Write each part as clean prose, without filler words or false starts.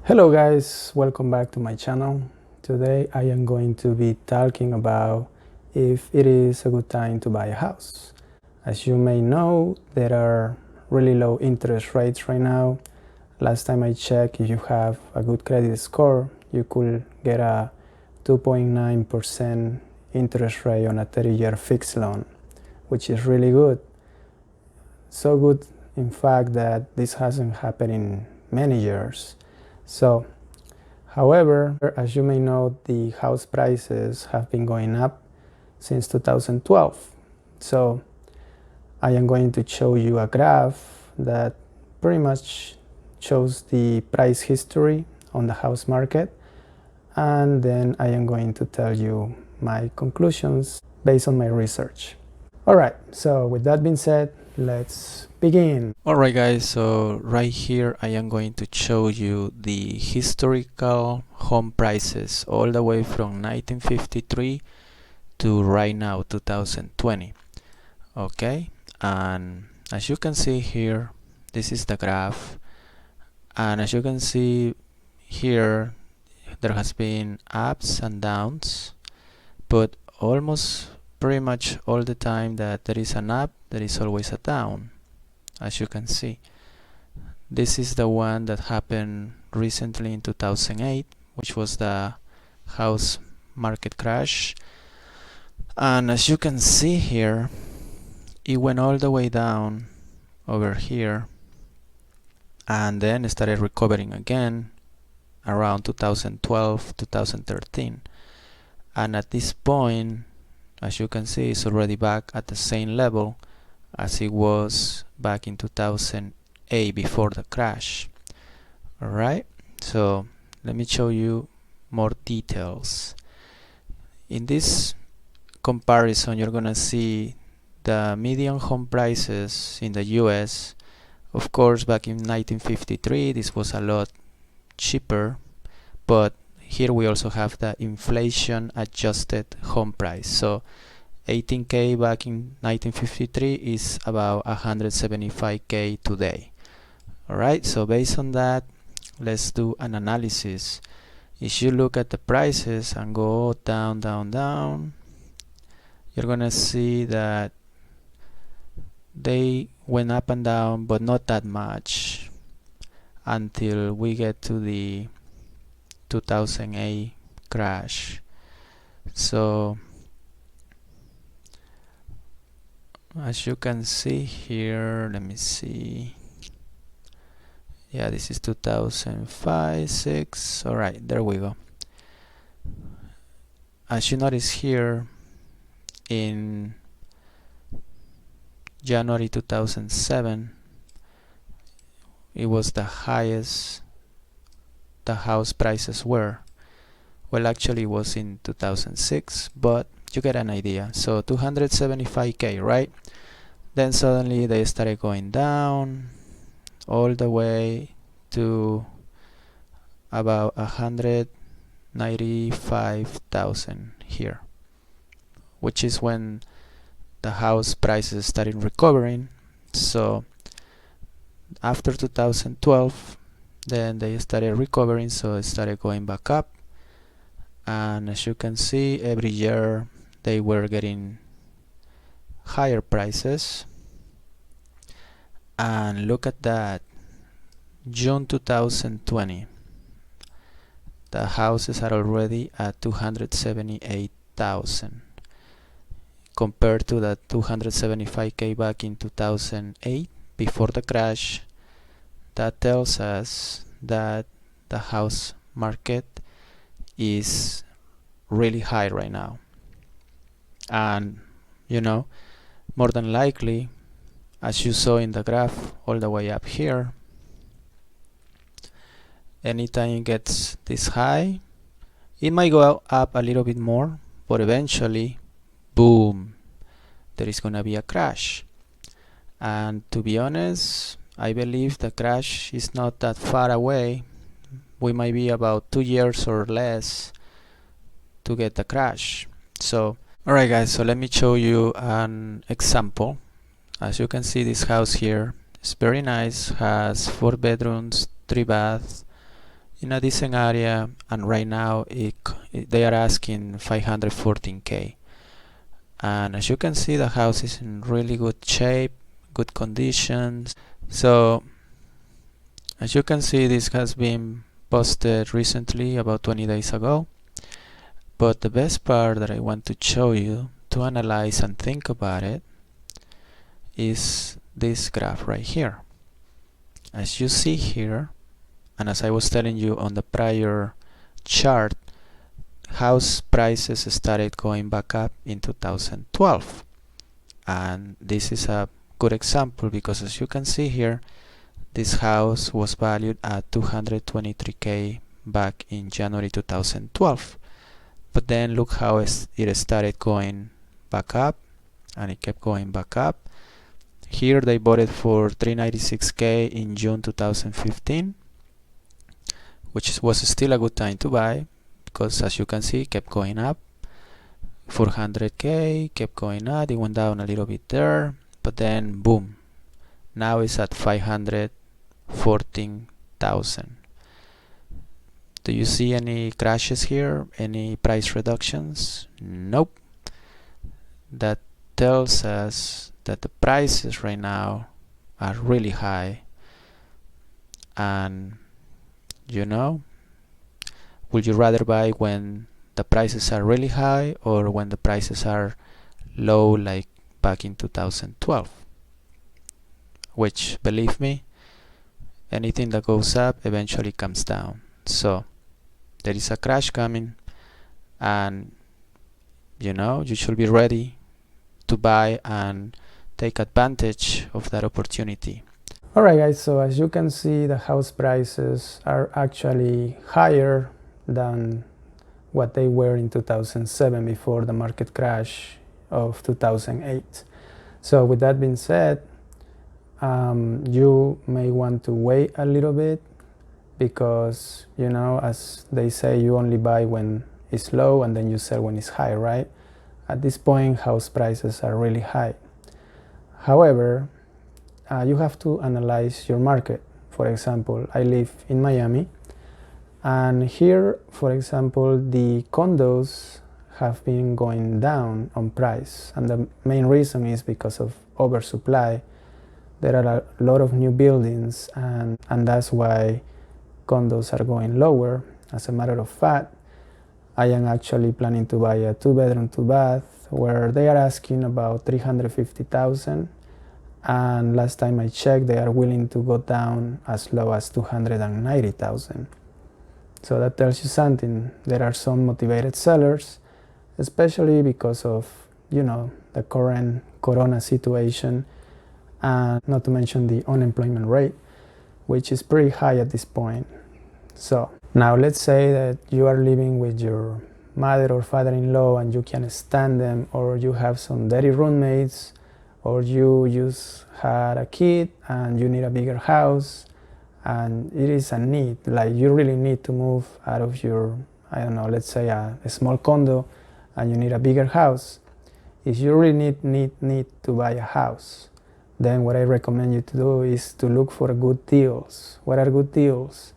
Hello guys, welcome back to my channel. Today I am going to be talking about if it is a good time to buy a house. As you may know, there are really low interest rates right now. Last time I checked, if you have a good credit score, you could get a 2.9% interest rate on a 30-year fixed loan, which is really good. So good, in fact, that this hasn't happened in many years. So, however, as you may know, the house prices have been going up since 2012. So, I am going to show you a graph that pretty much shows the price history on the house market, and then I am going to tell you my conclusions based on my research. Alright, so with that being said, let's begin. Alright guys, so right here I am going to show you the historical home prices all the way from 1953 to right now 2020. Okay, and as you can see here, this is the graph, and as you can see here, there has been ups and downs, but almost pretty much all the time that there is an up, there is always a down. As you can see, this is the one that happened recently in 2008, which was the house market crash. And as you can see here, it went all the way down over here and then started recovering again around 2012, 2013. And at this point, as you can see, it's already back at the same level as it was back in 2008 before the crash. Alright, so let me show you more details. In this comparison, you're gonna see the median home prices in the US. Of course, back in 1953, this was a lot cheaper, but here we also have the inflation adjusted home price. So 18K back in 1953 is about 175K today. Alright, so based on that, let's do an analysis. If you look at the prices and go down, down, down, you're gonna see that they went up and down, but not that much until we get to the 2008 crash. So as you can see here, let me see. Yeah, this is 2005, 6. All right, there we go. As you notice here, in January 2007, it was the highest the house prices were. Well, actually it was in 2006, but you get an idea. So 275K, right? Then suddenly they started going down all the way to about 195,000 here, which is when the house prices started recovering. So after 2012, then they started recovering, so it started going back up. And as you can see, every year they were getting higher prices. And look at that, June 2020, the houses are already at 278,000 compared to the 275K back in 2008 before the crash. That tells us that the house market is really high right now. And you know, more than likely, as you saw in the graph all the way up here, anytime it gets this high, it might go up a little bit more, but eventually, boom, there is gonna be a crash. And to be honest, I believe the crash is not that far away. We might be about 2 years or less to get the crash. So, alright guys, so let me show you an example. As you can see, this house here is very nice, has 4 bedrooms, 3 baths. in a decent area, and right now they are asking 514k. And as you can see, the house is in really good shape, good conditions. So as you can see, this has been posted recently, about 20 days ago. But the best part that I want to show you to analyze and think about it is this graph right here. As you see here, and as I was telling you on the prior chart, house prices started going back up in 2012. And this is a good example because as you can see here, this house was valued at 223k back in January 2012. But then look how it started going back up, and it kept going back up. Here they bought it for 396k in June 2015, which was still a good time to buy because as you can see, it kept going up. 400k, kept going up, it went down a little bit there, but then boom, now it's at 514,000. Do you see any crashes here? Any price reductions? Nope. That tells us that the prices right now are really high. And you know, would you rather buy when the prices are really high or when the prices are low, like back in 2012? Which, believe me, anything that goes up eventually comes down. So there is a crash coming, and you know, you should be ready to buy and take advantage of that opportunity. Alright guys, so as you can see, the house prices are actually higher than what they were in 2007 before the market crash of 2008. So with that being said, you may want to wait a little bit because, you know, as they say, you only buy when it's low and then you sell when it's high, right? At this point, house prices are really high. However, you have to analyze your market. For example, I live in Miami, and here, for example, the condos have been going down on price, and the main reason is because of oversupply. There are a lot of new buildings, and that's why condos are going lower. As a matter of fact, I am actually planning to buy a 2-bedroom, 2-bath where they are asking about 350,000, and last time I checked, they are willing to go down as low as 290,000. So that tells you something. There are some motivated sellers, especially because of, you know, the current corona situation, and not to mention the unemployment rate, which is pretty high at this point. So now let's say that you are living with your mother or father-in-law and you can't stand them, or you have some dirty roommates, or you just had a kid and you need a bigger house, and it is a need, like you really need to move out of your, I don't know, let's say a small condo, and you need a bigger house. If you really need to buy a house, then what I recommend you to do is to look for good deals. What are good deals?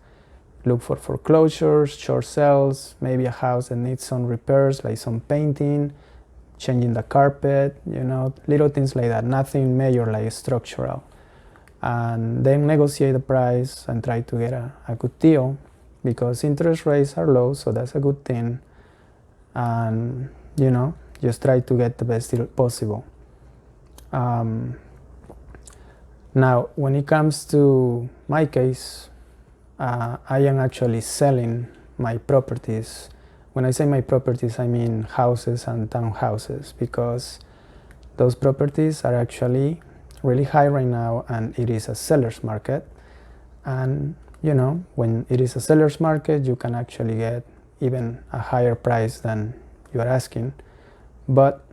Look for foreclosures, short sales, maybe a house that needs some repairs, like some painting, changing the carpet, you know, little things like that, nothing major like structural. And then negotiate the price and try to get a good deal, because interest rates are low, so that's a good thing. And, you know, just try to get the best deal possible. Now, when it comes to my case, I am actually selling my properties. When I say my properties, I mean houses and townhouses, because those properties are actually really high right now, and it is a seller's market. And, you know, when it is a seller's market, you can actually get even a higher price than you are asking. But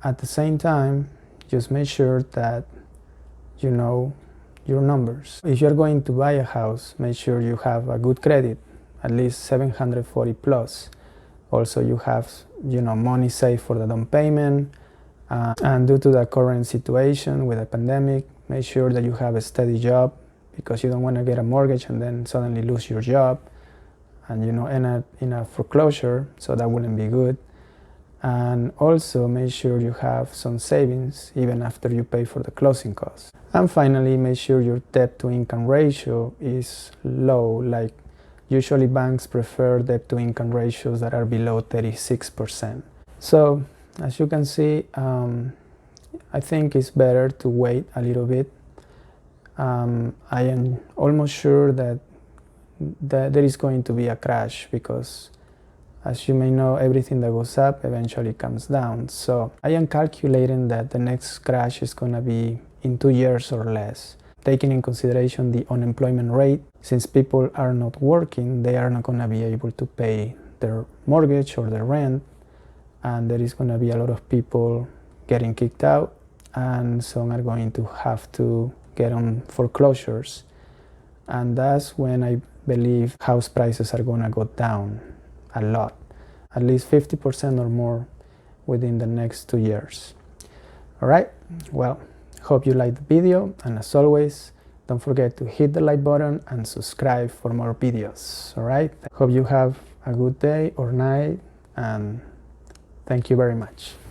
at the same time, just make sure that you know your numbers. If you're going to buy a house, make sure you have a good credit, at least 740 plus. Also, you have, you know, money saved for the down payment. And due to the current situation with the pandemic, make sure that you have a steady job because you don't want to get a mortgage and then suddenly lose your job and end up in a foreclosure, so that wouldn't be good. And also make sure you have some savings even after you pay for the closing costs. And finally, make sure your debt to income ratio is low. Like usually banks prefer debt to income ratios that are below 36%. So as you can see, I think it's better to wait a little bit. I am almost sure that there is going to be a crash, because as you may know, everything that goes up eventually comes down. So I am calculating that the next crash is going to be in 2 years or less. Taking in consideration the unemployment rate, since people are not working, they are not going to be able to pay their mortgage or their rent, and there is going to be a lot of people getting kicked out, and some are going to have to get on foreclosures. And that's when I believe house prices are going to go down a lot, at least 50% or more within the next 2 years. All right, well, hope you liked the video, and as always, don't forget to hit the like button and subscribe for more videos. All right, hope you have a good day or night, and thank you very much.